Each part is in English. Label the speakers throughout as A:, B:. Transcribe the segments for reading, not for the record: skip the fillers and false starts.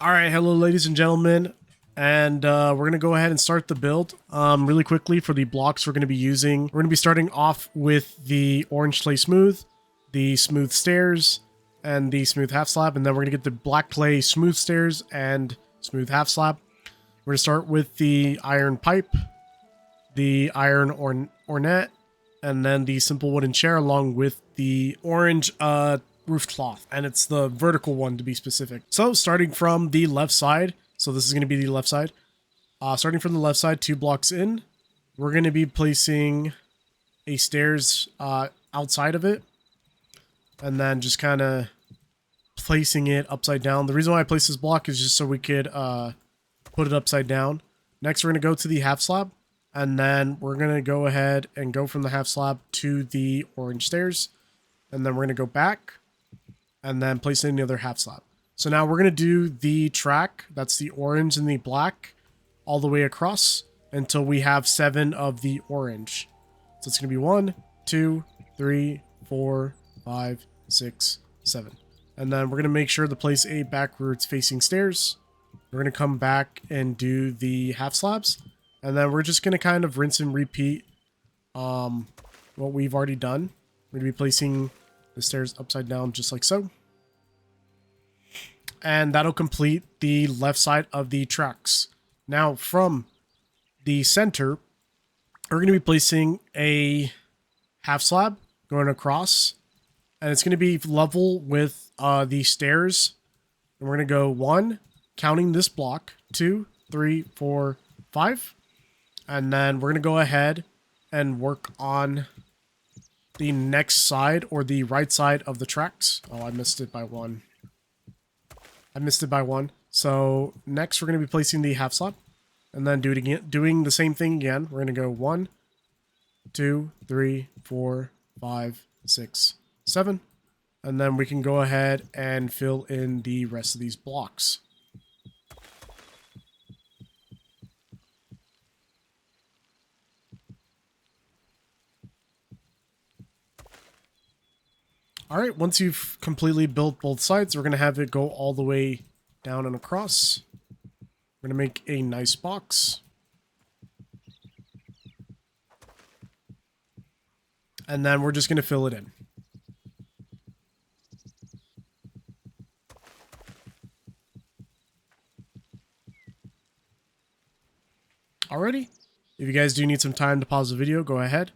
A: All right, hello ladies and gentlemen, and we're going to go ahead and start the build. Really quickly for the blocks we're going to be using. We're going to be starting off with the orange clay smooth, the smooth stairs, and the smooth half slab, and then we're going to get the black clay smooth stairs and smooth half slab. We're going to start with the iron pipe, the iron ornette, and then the simple wooden chair along with the orange roof cloth, and it's the vertical one to be specific. So starting from the left side, so this is going to be the left side. Starting from the left side, 2 blocks in, we're going to be placing a stairs outside of it, and then just kind of placing it upside down. The reason why I placed this block is just so we could put it upside down. Next, we're going to go to the half slab, and then we're going to go ahead and go from the half slab to the orange stairs, and then we're going to go back and then place it in the other half slab. So now we're going to do the track, that's the orange and the black, all the way across until we have 7 of the orange. So it's going to be 1, 2, 3, 4, 5, 6, 7. And then we're going to make sure to place a backwards facing stairs. We're going to come back and do the half slabs. And then we're just going to kind of rinse and repeat what we've already done. We're going to be placing the stairs upside down just like so. And that'll complete the left side of the tracks. Now from the center, we're going to be placing a half slab going across. And it's going to be level with the stairs. And we're going to go 1, counting this block, 2, 3, 4, 5. And then we're going to go ahead and work on the next side, or the right side of the tracks. Oh, I missed it by 1. So next we're going to be placing the half slab, and then do it again, doing the same thing again. We're going to go 1, 2, 3, 4, 5, 6, 7. And then we can go ahead and fill in the rest of these blocks. Alright, once you've completely built both sides, we're going to have it go all the way down and across. We're going to make a nice box. And then we're just going to fill it in. Alrighty, if you guys do need some time to pause the video, go ahead.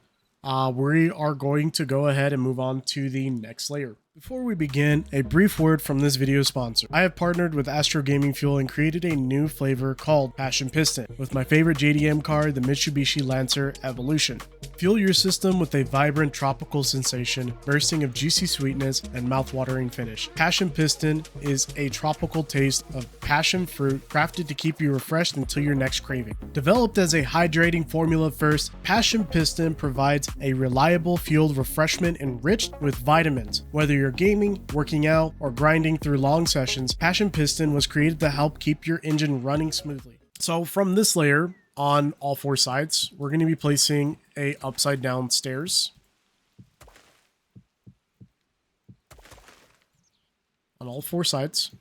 A: We are going to go ahead and move on to the next layer. Before we begin, a brief word from this video sponsor. I have partnered with Astro Gaming Fuel and created a new flavor called Passion Piston with my favorite JDM card, the Mitsubishi Lancer Evolution. Fuel your system with a vibrant tropical sensation, bursting of juicy sweetness and mouth-watering finish. Passion Piston is a tropical taste of passion fruit crafted to keep you refreshed until your next craving. Developed as a hydrating formula first, Passion Piston provides a reliable fueled refreshment enriched with vitamins. Whether you're gaming, working out, or grinding through long sessions, Passion Piston was created to help keep your engine running smoothly. So from this layer, on all 4 sides, we're going to be placing a upside down stairs. On all 4 sides.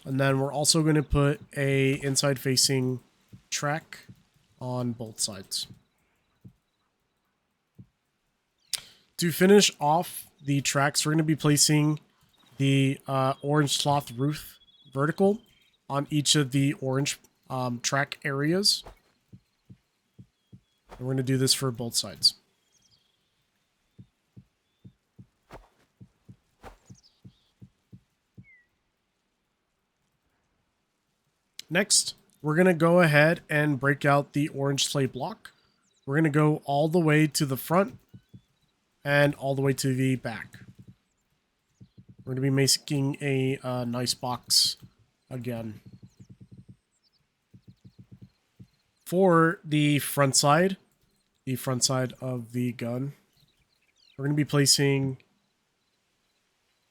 A: And then we're also going to put a inside facing track on both sides. To finish off the tracks, we're going to be placing the orange cloth roof vertical on each of the orange track areas. And we're going to do this for both sides. Next, we're going to go ahead and break out the orange clay block. We're going to go all the way to the front and all the way to the back. We're going to be making a nice box again. For the front side of the gun, we're going to be placing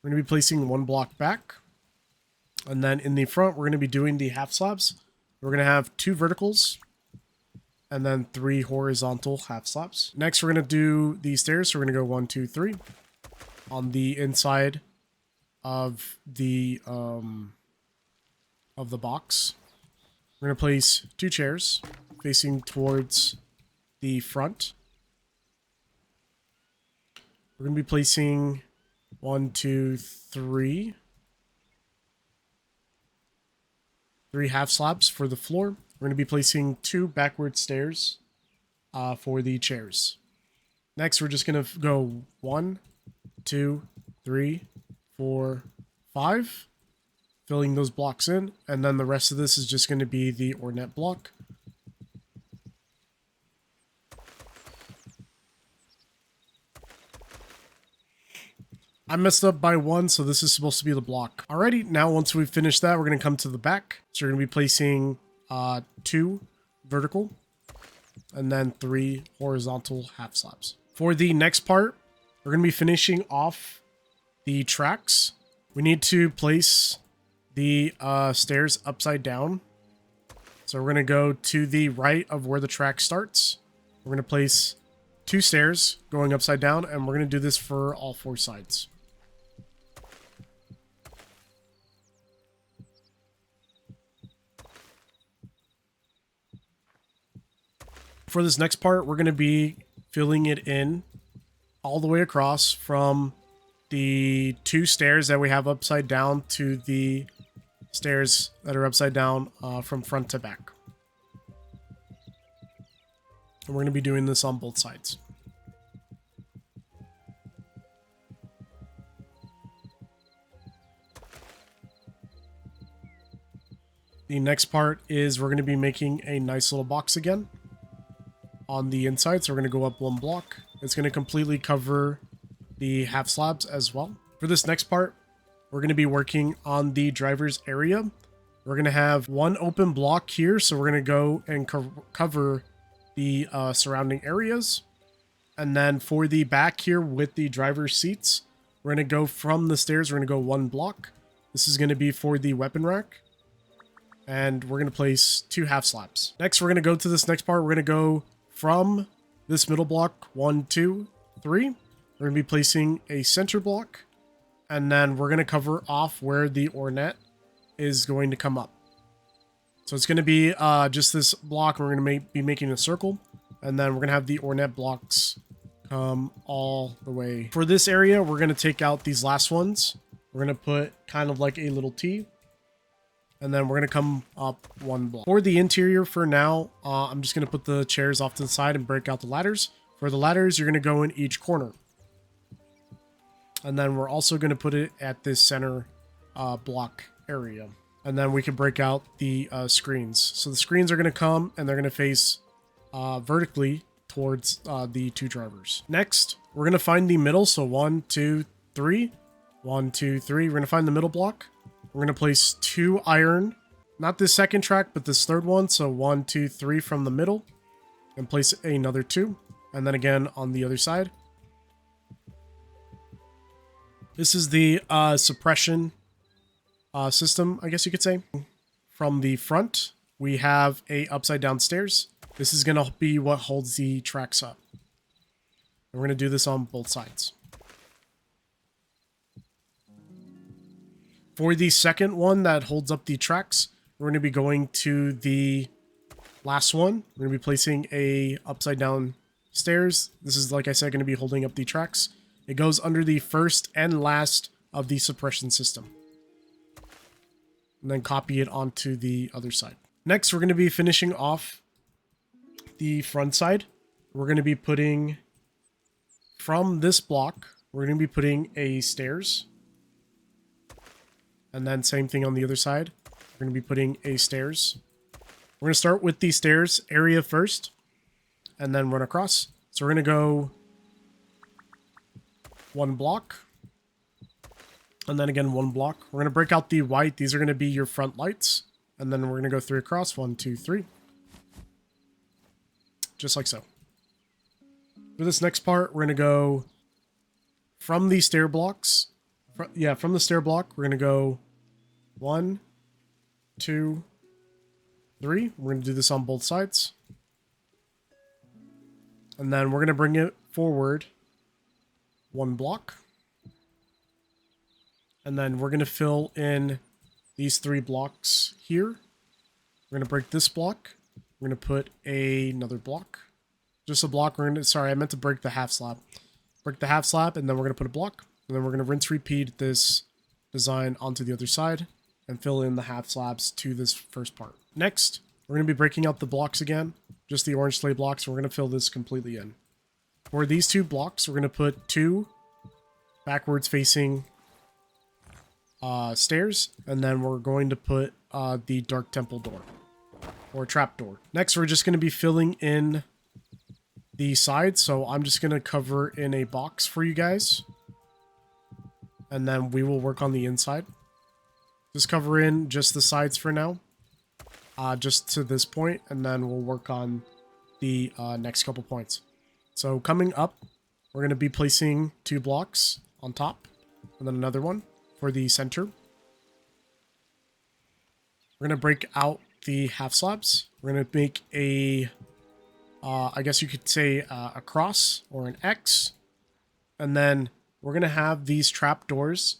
A: 1 block back. And then in the front, we're going to be doing the half slabs. We're going to have 2 verticals and then 3 horizontal half slabs. Next, we're going to do the stairs. So we're going to go 1, 2, 3. on the inside of the box. We're going to place 2 chairs facing towards the front. We're going to be placing 1, 2, 3 half slabs for the floor. We're going to be placing 2 backward stairs for the chairs. Next, we're just going to go 1, 2, 3, 4, 5, filling those blocks in, and then the rest of this is just going to be the ornette block. I messed up by 1, so this is supposed to be the block. Alrighty, now once we've finished that, we're going to come to the back. So we're going to be placing 2 vertical and then 3 horizontal half slabs. For the next part, we're going to be finishing off the tracks. We need to place the stairs upside down. So we're going to go to the right of where the track starts. We're going to place 2 stairs going upside down, and we're going to do this for all 4 sides. For this next part, we're going to be filling it in all the way across from the 2 stairs that we have upside down to the stairs that are upside down from front to back. And we're going to be doing this on both sides. The next part is we're going to be making a nice little box again on the inside. So we're going to go up 1 block. It's going to completely cover the half slabs as well. For this next part, we're going to be working on the driver's area. We're going to have 1 open block here. So we're going to go and cover the surrounding areas. And then for the back here with the driver's seats, we're going to go from the stairs. We're going to go 1 block. This is going to be for the weapon rack. And we're going to place 2 half slabs. Next, we're going to go to this next part. We're going to go from this middle block, 1, 2, 3. We're going to be placing a center block. And then we're going to cover off where the ornette is going to come up. So it's going to be just this block. We're going to be making a circle. And then we're going to have the ornette blocks come all the way. For this area, we're going to take out these last ones. We're going to put kind of like a little T. And then we're going to come up 1 block. For the interior for now, I'm just going to put the chairs off to the side and break out the ladders. For the ladders, you're going to go in each corner. And then we're also going to put it at this center block area. And then we can break out the screens. So the screens are going to come and they're going to face vertically towards the 2 drivers. Next, we're going to find the middle. So 1, 2, 3. 1, 2, 3. We're going to find the middle block. We're going to place 2 iron, not this second track, but this third one. So 1, 2, 3 from the middle, and place another 2. And then again on the other side. This is the suppression system, I guess you could say. From the front, we have a upside down stairs. This is going to be what holds the tracks up. And we're going to do this on both sides. For the second one that holds up the tracks, we're going to be going to the last one. We're going to be placing a upside down stairs. This is, like I said, going to be holding up the tracks. It goes under the first and last of the suppression system. And then copy it onto the other side. Next, we're going to be finishing off the front side. We're going to be putting, from this block, we're going to be putting a stairs. And then same thing on the other side. We're going to be putting a stairs. We're going to start with the stairs area first. And then run across. So we're going to go 1 block. And then again 1 block. We're going to break out the white. These are going to be your front lights. And then we're going to go 3 across. 1, 2, 3. Just like so. For this next part, we're going to go from the stair blocks. From the stair block, we're going to go 1, 2, 3. We're going to do this on both sides. And then we're going to bring it forward 1 block. And then we're going to fill in these 3 blocks here. We're going to break this block. We're going to put another block. Just a block. Sorry, I meant to break the half slab. Break the half slab, and then we're going to put a block. And then we're going to rinse repeat this design onto the other side and fill in the half slabs to this first part. Next, we're going to be breaking out the blocks again, just the orange clay blocks. We're going to fill this completely in. For these 2 blocks, we're going to put 2 backwards facing stairs, and then we're going to put the dark temple door or trap door. Next, we're just going to be filling in the sides, so I'm just going to cover in a box for you guys, and then we will work on the inside. Just cover in just the sides for now, just to this point, and then we'll work on the next couple points. So coming up, we're going to be placing 2 blocks on top, and then another one for the center. We're going to break out the half slabs. We're going to make a, I guess you could say a cross or an X. And then we're going to have these trap doors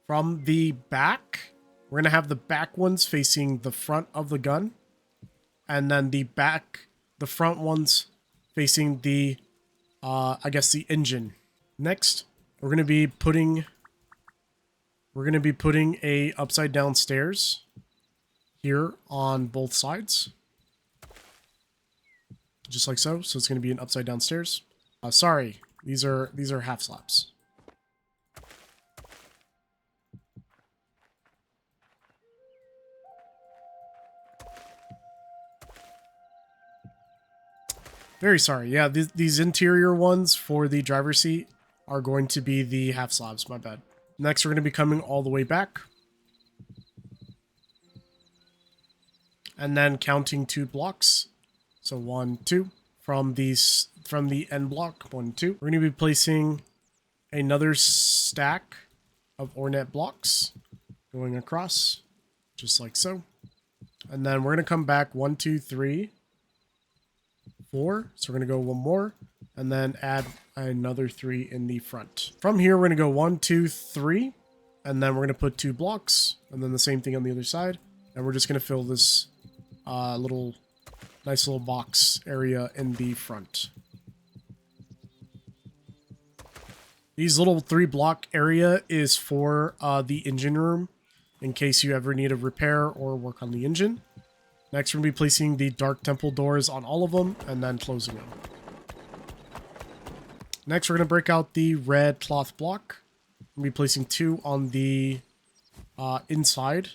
A: from the back. We're going to have the back ones facing the front of the gun. And then the front ones facing the, I guess the engine. Next, we're going to be putting a upside down stairs here on both sides. Just like so. So it's going to be an upside down stairs. Sorry, these are half slabs. Very sorry. Yeah, these interior ones for the driver's seat are going to be the half slabs. My bad. Next, we're going to be coming all the way back. And then counting 2 blocks. So 1, 2. From the end block, 1, 2. We're going to be placing another stack of Ornet blocks going across, just like so. And then we're going to come back 1, 2, 3, 4. So we're going to go 1 more, and then add another 3 in the front. From here, we're going to go 1, 2, 3, and then we're going to put 2 blocks, and then the same thing on the other side. And we're just going to fill this nice little box area in the front. These little 3 block area is for the engine room, in case you ever need a repair or work on the engine. Next, we're going to be placing the dark temple doors on all of them, and then closing them. Next, we're going to break out the red cloth block. We'll be placing 2 on the inside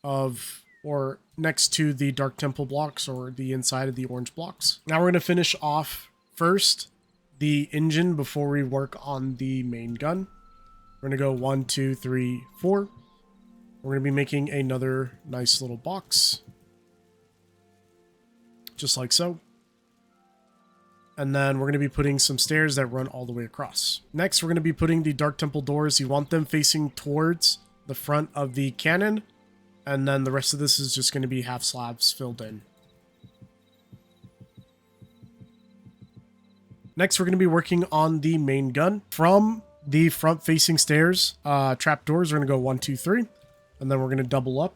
A: of, or next to the dark temple blocks, or the inside of the orange blocks. Now we're going to finish off first the engine before we work on the main gun. We're going to go 1, 2, 3, 4. We're going to be making another nice little box, just like so. And then we're going to be putting some stairs that run all the way across. Next, we're going to be putting the dark temple doors. You want them facing towards the front of the cannon. And then the rest of this is just going to be half slabs filled in. Next, we're going to be working on the main gun. From the front facing stairs, trap doors, we're going to go 1, 2, 3. And then we're going to double up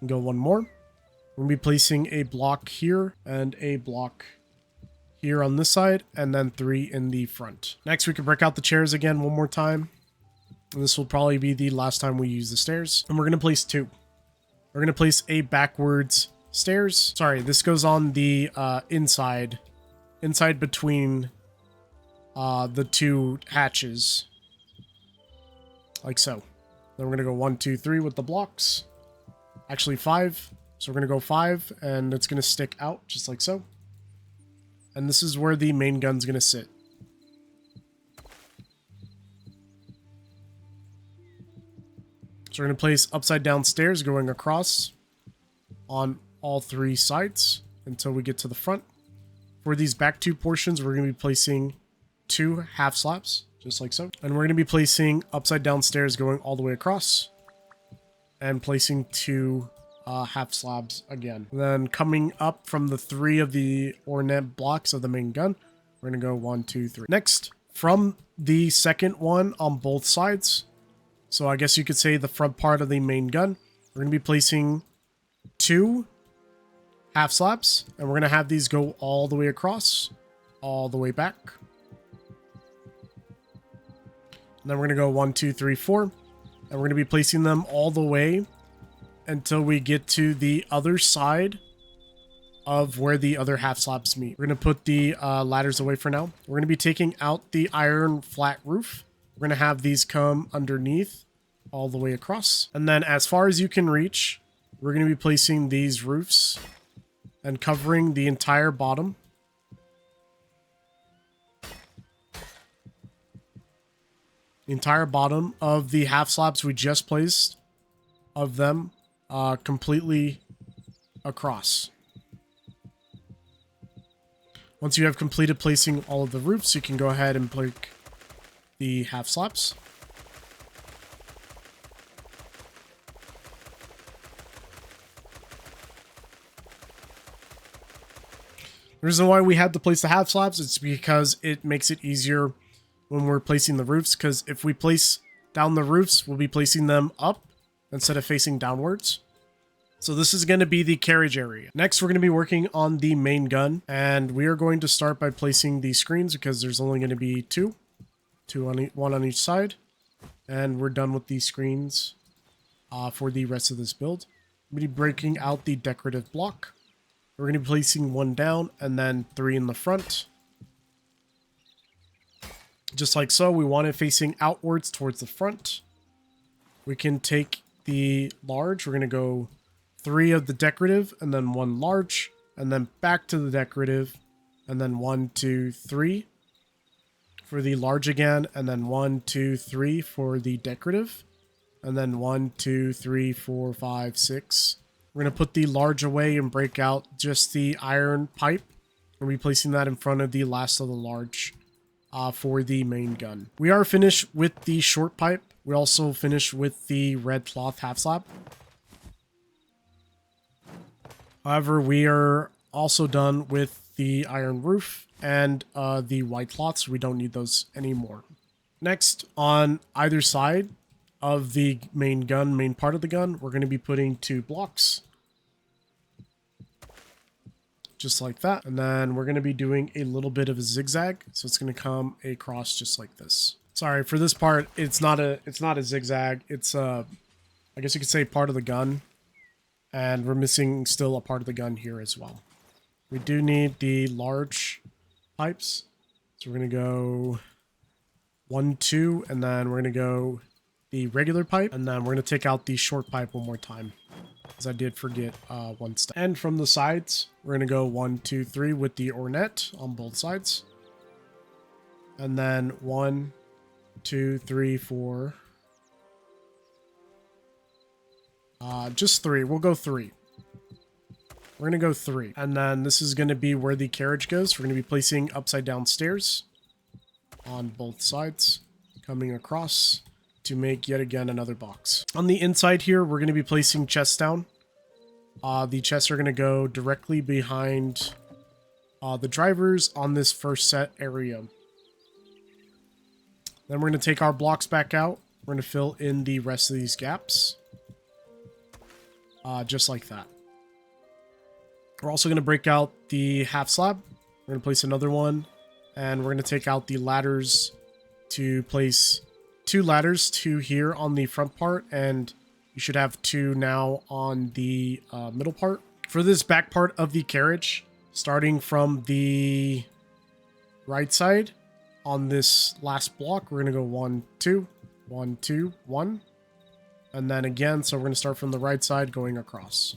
A: and go 1 more. We're going to be placing a block here and a block here on this side, and then 3 in the front. Next, we can break out the chairs again 1 more time. And this will probably be the last time we use the stairs. And we're going to place 2. We're going to place a backwards stairs. Sorry, this goes on the inside between the 2 hatches, like so. Then we're going to go 1, 2, 3 with the blocks. Actually 5. So we're going to go 5, and it's going to stick out just like so. And this is where the main gun's going to sit. So we're going to place upside down stairs going across on all 3 sides until we get to the front. For these back 2 portions, we're going to be placing 2 half slabs, just like so. And we're going to be placing upside down stairs going all the way across, and placing 2 half slabs again. And then coming up from the 3 of the Ornet blocks of the main gun, we're going to go 1, 2, 3. Next, from the second one on both sides, So I guess you could say the front part of the main gun. We're going to be placing 2 half slabs, and we're going to have these go all the way across, all the way back. And then we're going to go 1, 2, 3, 4, and we're going to be placing them all the way until we get to the other side of where the other half slabs meet. We're going to put the ladders away for now. We're going to be taking out the iron flat roof. We're going to have these come underneath all the way across. And then as far as you can reach, we're going to be placing these roofs and covering the entire bottom. The entire bottom of the half slabs we just placed of them completely across. Once you have completed placing all of the roofs, you can go ahead and break the half slabs. The reason why we had to place the half slabs is because it makes it easier when we're placing the roofs, because if we place down the roofs, we'll be placing them up instead of facing downwards. So this is going to be the carriage area. Next, we're going to be working on the main gun, and we are going to start by placing the screens because there's only going to be two on one on each side, and we're done with these screens for the rest of this build. I'm going to be breaking out the decorative block. We're going to be placing 1 down and then 3 in the front. Just like so, we want it facing outwards towards the front. We can take the large. We're going to go 3 of the decorative and then 1 large, and then back to the decorative, and then 1, 2, 3 for the large again, and then 1, 2, 3 for the decorative, and then 1, 2, 3, 4, 5, 6. We're going to put the large away and break out just the iron pipe. We're replacing that in front of the last of the large for the main gun. We are finished with the short pipe. We also finished with the red cloth half slab. However, we are also done with the iron roof and the white cloths. We don't need those anymore. Next, on either side of the main part of the gun, we're going to be putting 2 blocks. Just like that. And then we're going to be doing a little bit of a zigzag. So it's going to come across just like this. Sorry, for this part, it's not a zigzag. It's I guess you could say part of the gun. And we're missing still a part of the gun here as well. We do need the large pipes. So we're going to go 1, 2, and then we're going to go the regular pipe. And then we're going to take out the short pipe one more time, because I did forget one step. And from the sides, we're going to go 1, 2, 3 with the ornette on both sides. And then 1, 2, 3, 4. Just 3. We'll go 3. We're going to go 3. And then this is going to be where the carriage goes. We're going to be placing upside down stairs on both sides, coming across to make yet again another box. On the inside here, we're going to be placing chests down. The chests are going to go directly behind the drivers on this first set area. Then we're going to take our blocks back out. We're going to fill in the rest of these gaps. Just like that. We're also going to break out the half slab. We're going to place another one. And we're going to take out the ladders to place 2 ladders, 2 here on the front part, and you should have 2 now on the middle part. For this back part of the carriage, starting from the right side on this last block, we're going to go 1, 2, 1, 2, 1. And then again, so we're going to start from the right side going across.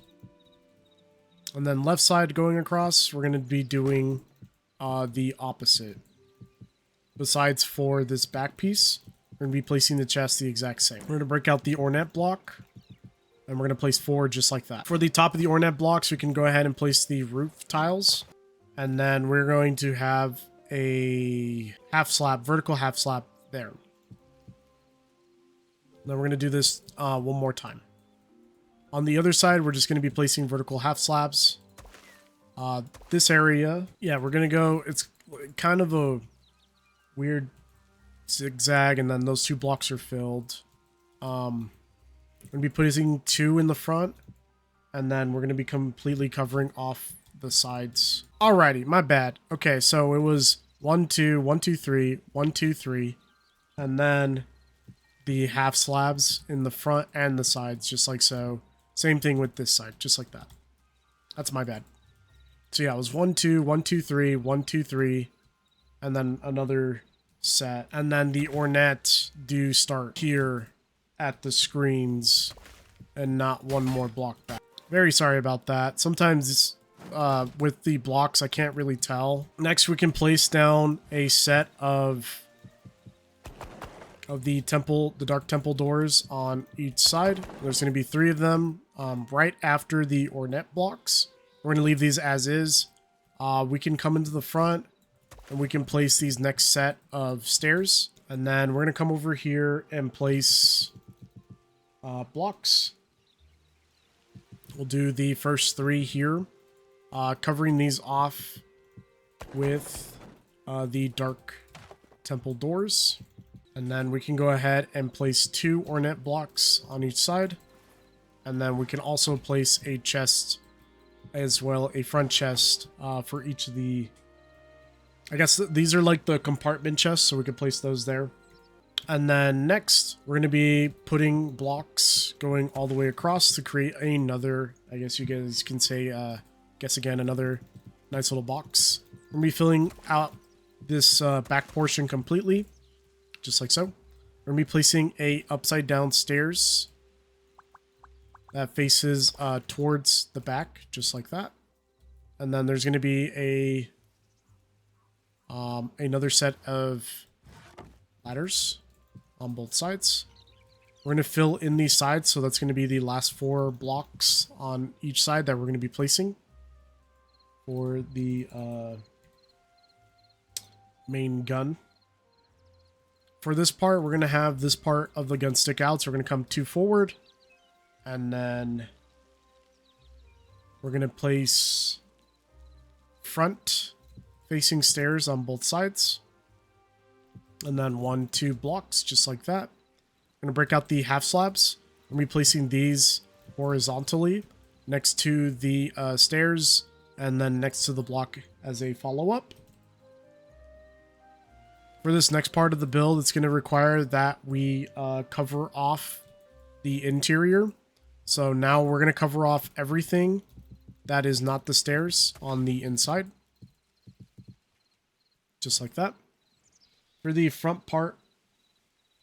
A: And then left side going across, we're going to be doing the opposite. Besides for this back piece, we're going to be placing the chest the exact same. We're going to break out the ornette block, and we're going to place 4 just like that. For the top of the ornette blocks, we can go ahead and place the roof tiles. And then we're going to have a half slab, vertical half slab there. Then we're going to do this one more time. On the other side, we're just going to be placing vertical half slabs. This area, yeah, we're going to go, it's kind of a weird zigzag, and then those 2 blocks are filled. We're going to be putting 2 in the front, and then we're going to be completely covering off the sides. Alrighty, my bad. Okay, so it was 1, 2, 1, 2, 3, 1, 2, 3, and then the half slabs in the front and the sides, just like so. Same thing with this side, just like that. That's my bad. So yeah, it was 1, 2, 1, 2, 3, 1, 2, 3, and then another set. And then the ornette do start here at the screens and not one more block back. Very sorry about that. Sometimes with the blocks, I can't really tell. Next, we can place down a set of the dark temple doors on each side. There's going to be 3 of them right after the ornette blocks. We're going to leave these as is. We can come into the front and we can place these next set of stairs. And then we're going to come over here and place blocks. We'll do the first 3 here, covering these off with the dark temple doors. And then we can go ahead and place 2 ornette blocks on each side. And then we can also place a chest as well, a front chest for each of the... I guess these are like the compartment chests, so we can place those there. And then next, we're going to be putting blocks going all the way across to create another, I guess you guys can say, guess again, another nice little box. We're going to be filling out this back portion completely, just like so. We're going to be placing a upside down stairs that faces towards the back, just like that. And then there's going to be a another set of ladders on both sides. We're going to fill in these sides, so that's going to be the last 4 blocks on each side that we're going to be placing for the main gun. For this part, we're going to have this part of the gun stick out, so we're going to come 2 forward, and then we're going to place front facing stairs on both sides. And then 1, 2 blocks, just like that. I'm going to break out the half slabs. I'm replacing these horizontally next to the stairs and then next to the block as a follow-up. For this next part of the build, it's going to require that we cover off the interior. So now we're going to cover off everything that is not the stairs on the inside. Just like that. For the front part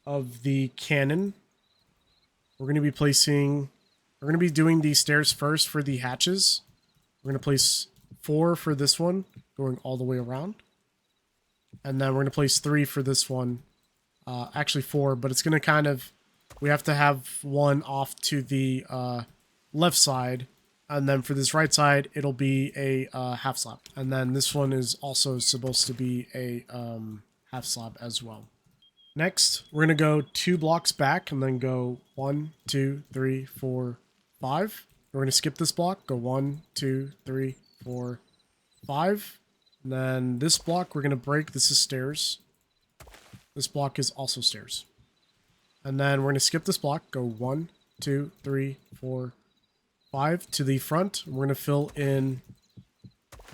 A: of the cannon, we're going to be doing the stairs first for the hatches. We're going to place 4 for this one, going all the way around. And then we're going to place 3 for this one. Actually 4, but it's going to kind of... We have to have 1 off to the left side. And then for this right side, it'll be a half slab. And then this one is also supposed to be a half slab as well. Next, we're going to go 2 blocks back and then go 1, 2, 3, 4, 5. We're going to skip this block, go 1, 2, 3, 4, 5. And then this block we're going to break. This is stairs. This block is also stairs. And then we're going to skip this block, go 1, 2, 3, 4, 5 to the front. We're going to fill in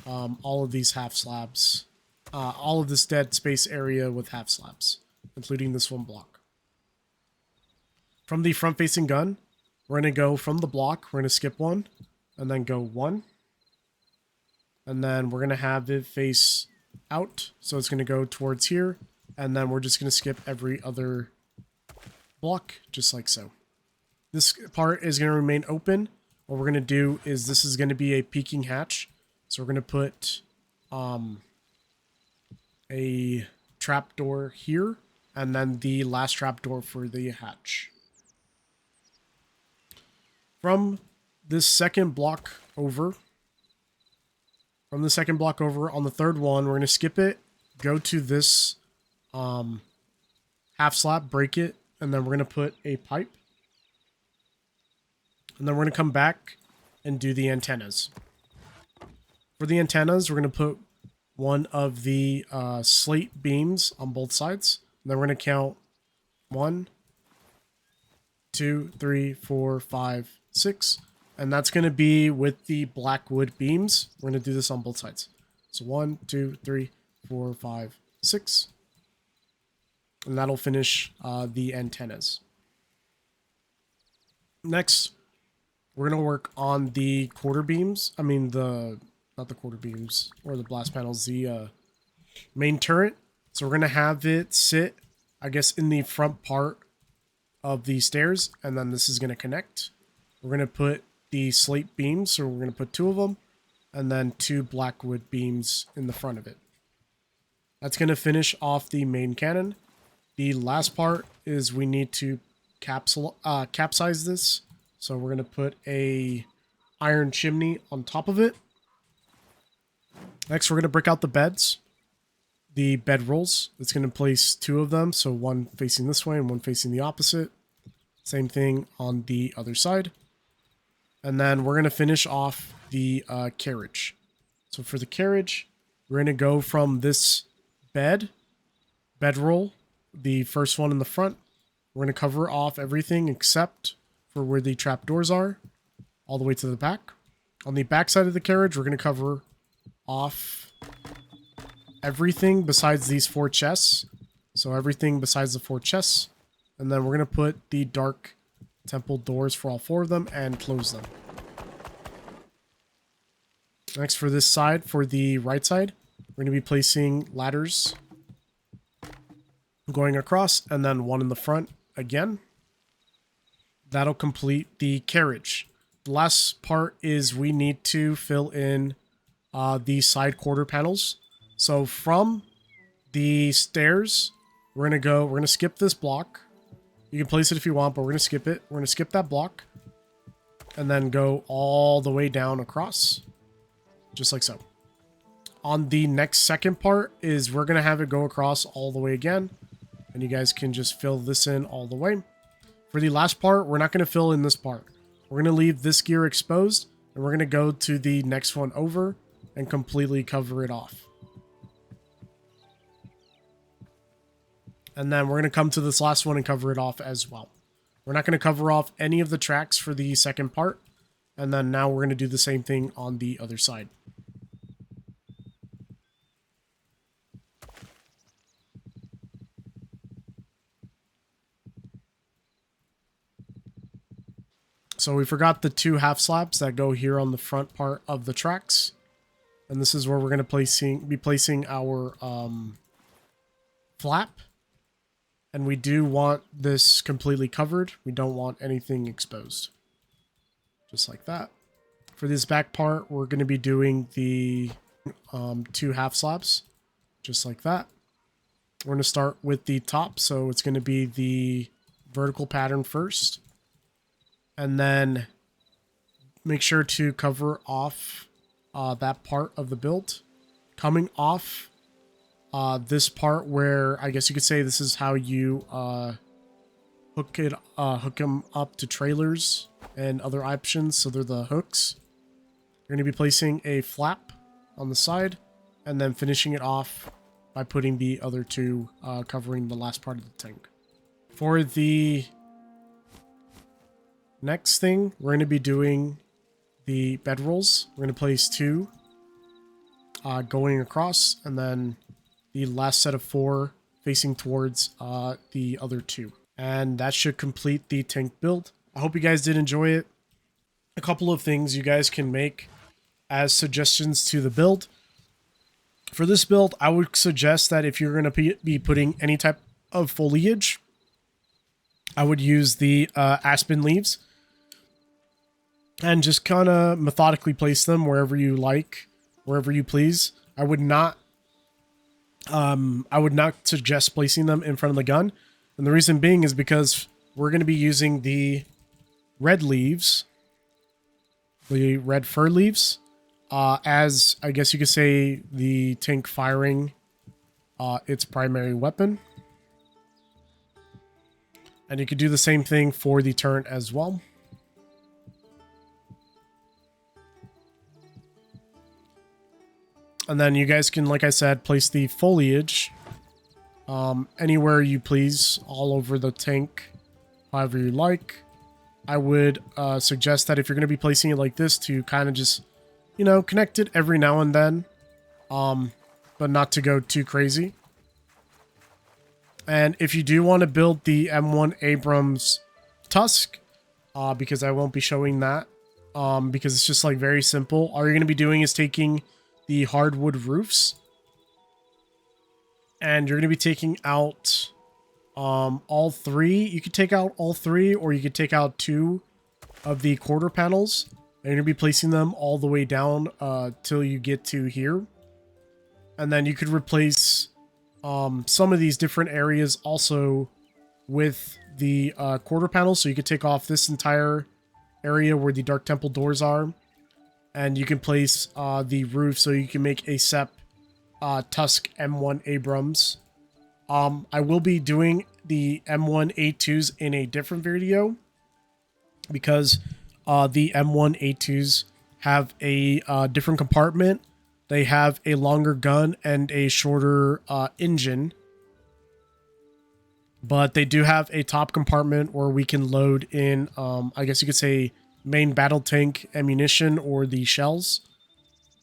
A: all of these half slabs. All of this dead space area with half slabs, including this one block. From the front-facing gun, we're going to go from the block. We're going to skip 1, and then go 1. And then we're going to have it face out, so it's going to go towards here. And then we're just going to skip every other block, just like so. This part is going to remain open. What we're going to do is this is going to be a peeking hatch. So we're going to put a trapdoor here, and then the last trapdoor for the hatch. From this second block over, on the 3rd one, we're going to skip it, go to this half slab, break it, and then we're going to put a pipe. And then we're going to come back and do the antennas. For the antennas, we're going to put one of the slate beams on both sides. And then we're going to count 1, 2, 3, 4, 5, 6. And that's going to be with the black wood beams. We're going to do this on both sides. So 1, 2, 3, 4, 5, 6. And that'll finish the antennas. Next, we're going to work on the quarter beams. I mean, not the quarter beams or the blast panels, the main turret. So we're going to have it sit, I guess, in the front part of the stairs. And then this is going to connect. We're going to put the slate beams. So we're going to put 2 of them. And then 2 blackwood beams in the front of it. That's going to finish off the main cannon. The last part is we need to capsize this. So we're going to put a iron chimney on top of it. Next, we're going to brick out the beds. The bed rolls. It's going to place 2 of them. So one facing this way and one facing the opposite. Same thing on the other side. And then we're going to finish off the carriage. So for the carriage, we're going to go from this bedroll, the first one in the front. We're going to cover off everything except for where the trapdoors are, all the way to the back. On the back side of the carriage, we're going to cover off everything besides these 4 chests. So everything besides the 4 chests. And then we're going to put the dark temple doors for all 4 of them and close them. Next, for this side, for the right side, we're going to be placing ladders going across and then 1 in the front again. That'll complete the carriage. The last part is we need to fill in the side quarter panels. So from the stairs, we're going to skip this block. You can place it if you want, but we're going to skip it. We're going to skip that block and then go all the way down across, just like so. On the next second part is we're going to have it go across all the way again, and you guys can just fill this in all the way. For the last part, we're not going to fill in this part. We're going to leave this gear exposed, and we're going to go to the next one over and completely cover it off. And then we're going to come to this last one and cover it off as well. We're not going to cover off any of the tracks for the second part. And then now we're going to do the same thing on the other side. So we forgot the 2 half slabs that go here on the front part of the tracks. And this is where we're going to be placing our flap. And we do want this completely covered. We don't want anything exposed. Just like that. For this back part, we're going to be doing the 2 half slabs. Just like that. We're going to start with the top. So it's going to be the vertical pattern first. And then make sure to cover off that part of the build. Coming off this part where I guess you could say this is how you hook them up to trailers and other options. So they're the hooks. You're going to be placing a flap on the side and then finishing it off by putting the other 2 covering the last part of the tank. For the next thing, we're going to be doing the bedrolls. We're going to place 2 going across, and then the last set of 4 facing towards the other 2. And that should complete the tank build. I hope you guys did enjoy it. A couple of things you guys can make as suggestions to the build. For this build, I would suggest that if you're going to be putting any type of foliage, I would use the aspen leaves. And just kind of methodically place them wherever you like, wherever you please. I would not suggest placing them in front of the gun. And the reason being is because we're going to be using the red leaves, the red fir leaves, as I guess you could say the tank firing its primary weapon. And you could do the same thing for the turret as well. And then you guys can, like I said, place the foliage anywhere you please all over the tank. however you like. I would suggest that if you're going to be placing it like this, to kind of just, you know, connect it every now and then, but not to go too crazy. And if you do want to build the M1 Abrams Tusk, because I won't be showing that, because it's just like very simple. All you're going to be doing is taking the hardwood roofs, and you're going to be taking out all three. You could take out all three, or you could take out 2 of the quarter panels, and you're going to be placing them all the way down till you get to here. And then you could replace some of these different areas also with the quarter panels. So you could take off this entire area where the Dark Temple doors are, and you can place the roof, so you can make a SEP Tusk M1 Abrams. I will be doing the M1A2s in a different video, because the M1A2s have a different compartment. They have a longer gun and a shorter engine, but they do have a top compartment where we can load in, I guess you could say, main battle tank ammunition or the shells.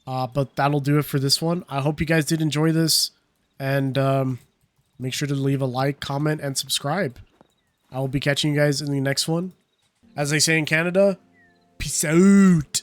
A: But that'll do it for this one. I hope you guys did enjoy this, and make sure to leave a like, comment, and subscribe. I will be catching you guys in the next one. As they say in Canada, peace out.